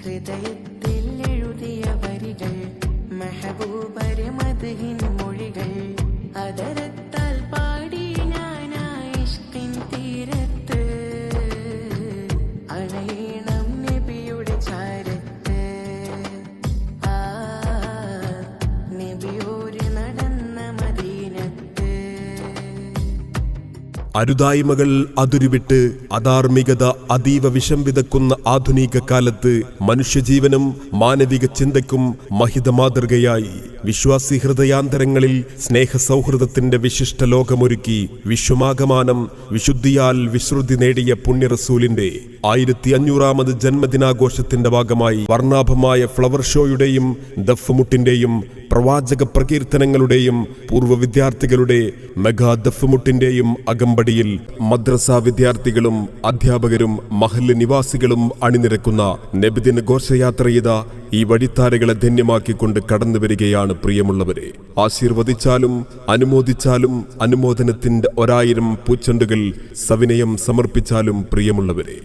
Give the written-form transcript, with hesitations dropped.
ഹൃദയത്തിൽ എഴുതിയ വരികൾ മെഹബൂബരെ മദ്ഹിൻ മൊഴികൾ അതരത്താൽ പാടി ഞാൻ ഇഷ്കിൻ തീരത്ത് അണയണം നബിയുടെ ചാരത്ത് നബിയോര് നടന്ന മദീനത്ത്. അരുതായ്മകൾ അതിരുവിട്ട് അധാർമികത അതീവ വിഷം വിതക്കുന്ന ആധുനിക കാലത്ത് മനുഷ്യജീവനും മാനവിക ചിന്തയ്ക്കും മഹിത മാതൃകയായി വിശ്വാസി ഹൃദയാന്തരങ്ങളിൽ സ്നേഹസൗഹൃദത്തിന്റെ വിശിഷ്ട ലോകമൊരുക്കി വിശ്വമാകമാനം വിശുദ്ധിയാൽ വിശ്രുതി നേടിയ പുണ്യറസൂലിന്റെ 1500ാമത് ജന്മദിനാഘോഷത്തിന്റെ ഭാഗമായി വർണ്ണാഭമായ ഫ്ലവർ ഷോയുടെയും ദഫ്മുട്ടിന്റെയും പ്രവാചക പ്രകീർത്തനങ്ങളുടെയും പൂർവ്വ വിദ്യാർത്ഥികളുടെ മെഗാ ദഫ്മുട്ടിന്റെയും അകമ്പടിയിൽ മദ്രസ വിദ്യാർത്ഥികളും അധ്യാപകരും മഹല്ല് നിവാസികളും അണിനിരക്കുന്ന നബിദിന ഘോഷയാത്രയിത ഈ വഴിത്താരകളെ ധന്യമാക്കിക്കൊണ്ട് കടന്നുവരികയാണ്. പ്രിയമുള്ളവരെ, ആശീർവദിച്ചാലും അനുമോദിച്ചാലും അനുമോദനത്തിന്റെ 1000 പൂച്ചെണ്ടുകൾ സവിനയം സമർപ്പിച്ചാലും പ്രിയമുള്ളവരെ,